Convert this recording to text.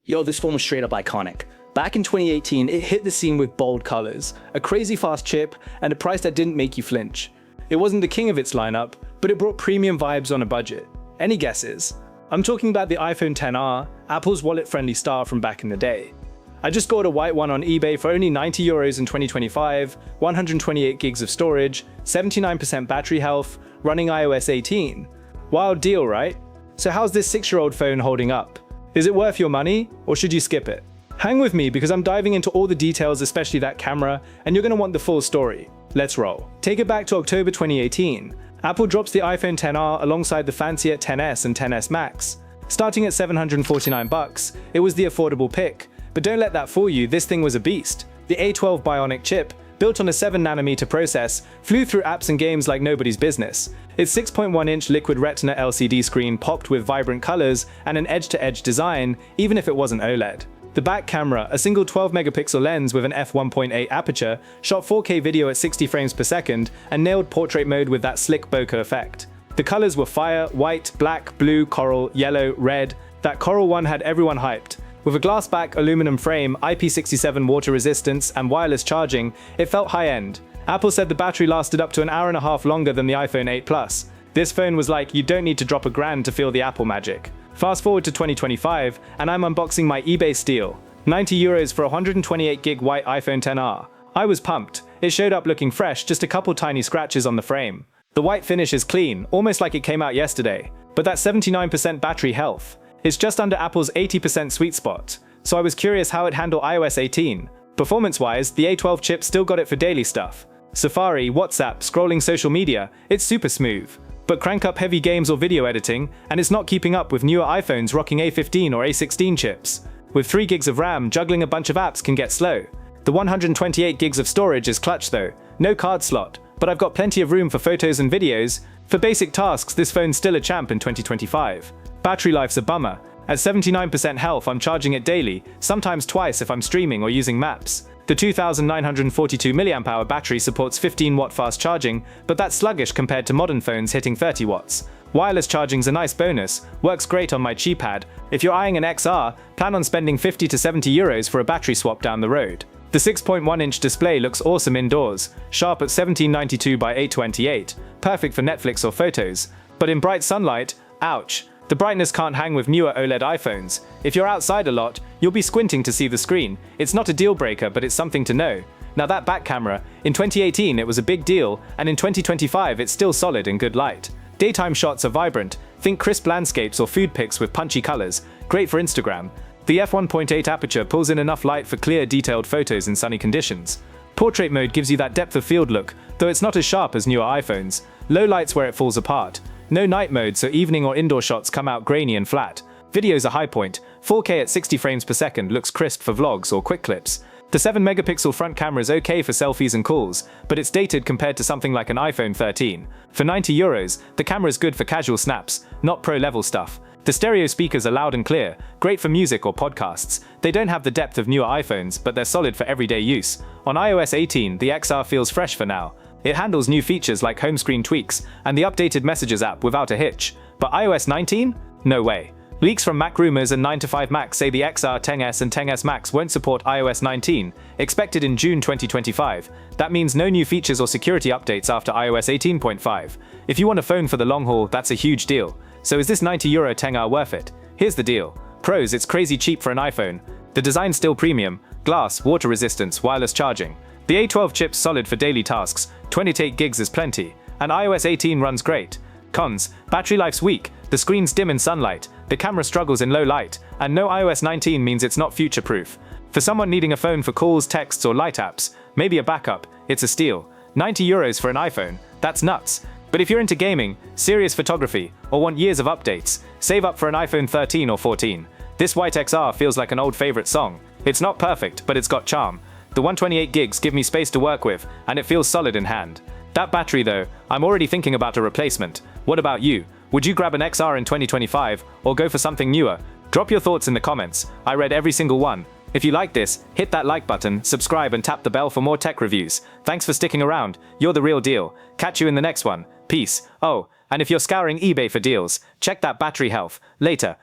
Yo, this phone was straight up iconic. Back in 2018, it hit the scene with bold colors, a crazy fast chip, and a price that didn't make you flinch. It wasn't the king of its lineup, but it brought premium vibes on a budget. Any guesses? I'm talking about the iPhone XR, Apple's wallet-friendly star from back in the day. I just got a white one on eBay for only €90 in 2025, 128 gigs of storage, 79% battery health, running iOS 18. Wild deal, right? So how's this 6-year-old phone holding up? Is it worth your money, or should you skip it? Hang with me because I'm diving into all the details, especially that camera, and you're going to want the full story. Let's roll. Take it back to October 2018. Apple drops the iPhone XR alongside the fancier XS and XS Max. Starting at $749, it was the affordable pick. But don't let that fool you, this thing was a beast. The A12 Bionic chip, built on a 7nm process, flew through apps and games like nobody's business. Its 6.1-inch liquid Retina LCD screen popped with vibrant colors and an edge-to-edge design, even if it wasn't OLED. The back camera, a single 12-megapixel lens with an f1.8 aperture, shot 4K video at 60 frames per second and nailed portrait mode with that slick bokeh effect. The colors were fire, white, black, blue, coral, yellow, red. That coral one had everyone hyped. With a glass back, aluminum frame, IP67 water resistance, and wireless charging, it felt high-end. Apple said the battery lasted up to an hour and a half longer than the iPhone 8 Plus. This phone was like, you don't need to drop $1,000 to feel the Apple magic. Fast forward to 2025, and I'm unboxing my eBay steal. €90 for a 128GB white iPhone XR. I was pumped. It showed up looking fresh, just a couple tiny scratches on the frame. The white finish is clean, almost like it came out yesterday. But that 79% battery health. It's just under Apple's 80% sweet spot, so I was curious how it'd handle iOS 18. Performance-wise, the A12 chip still got it for daily stuff. Safari, WhatsApp, scrolling social media, it's super smooth. But crank up heavy games or video editing, and it's not keeping up with newer iPhones rocking A15 or A16 chips. With 3 gigs of RAM, juggling a bunch of apps can get slow. The 128 gigs of storage is clutch though, no card slot, but I've got plenty of room for photos and videos. For basic tasks, this phone's still a champ in 2025. Battery life's a bummer. At 79% health, I'm charging it daily, sometimes twice if I'm streaming or using maps. The 2,942 mAh battery supports 15-watt fast charging, but that's sluggish compared to modern phones hitting 30 watts. Wireless charging's a nice bonus, works great on my cheapad. If you're eyeing an XR, plan on spending €50 to €70 for a battery swap down the road. The 6.1-inch display looks awesome indoors, sharp at 1792 by 828, perfect for Netflix or photos. But in bright sunlight, ouch. The brightness can't hang with newer OLED iPhones. If you're outside a lot, you'll be squinting to see the screen. It's not a deal breaker, but it's something to know. Now that back camera, in 2018 it was a big deal, and in 2025 it's still solid in good light. Daytime shots are vibrant, think crisp landscapes or food pics with punchy colors, great for Instagram. The f1.8 aperture pulls in enough light for clear, detailed photos in sunny conditions. Portrait mode gives you that depth of field look, though it's not as sharp as newer iPhones. Low light's where it falls apart. No night mode, so evening or indoor shots come out grainy and flat. Video's a high point. 4K at 60 frames per second looks crisp for vlogs or quick clips. The 7-megapixel front camera is okay for selfies and calls, but it's dated compared to something like an iPhone 13. For €90, the camera's good for casual snaps, not pro-level stuff. The stereo speakers are loud and clear, great for music or podcasts. They don't have the depth of newer iPhones, but they're solid for everyday use. On iOS 18, the XR feels fresh for now. It handles new features like home screen tweaks and the updated Messages app without a hitch. But iOS 19? No way. Leaks from Mac Rumors and 9to5Mac say the XR, XS and XS Max won't support iOS 19, expected in June 2025. That means no new features or security updates after iOS 18.5. If you want a phone for the long haul, that's a huge deal. So is this €90 XR worth it? Here's the deal. Pros, it's crazy cheap for an iPhone. The design's still premium, glass, water resistance, wireless charging. The A12 chip's solid for daily tasks, 28 gigs is plenty, and iOS 18 runs great. Cons, battery life's weak, the screen's dim in sunlight, the camera struggles in low light, and no iOS 19 means it's not future-proof. For someone needing a phone for calls, texts, or light apps, maybe a backup, it's a steal. €90 for an iPhone, that's nuts. But if you're into gaming, serious photography, or want years of updates, save up for an iPhone 13 or 14. This white XR feels like an old favorite song. It's not perfect, but it's got charm. The 128 gigs give me space to work with, and it feels solid in hand. That battery though, I'm already thinking about a replacement. What about you? Would you grab an XR in 2025, or go for something newer? Drop your thoughts in the comments. I read every single one. If you like this, hit that like button, subscribe and tap the bell for more tech reviews. Thanks for sticking around. You're the real deal. Catch you in the next one. Peace. Oh, and if you're scouring eBay for deals, check that battery health. Later.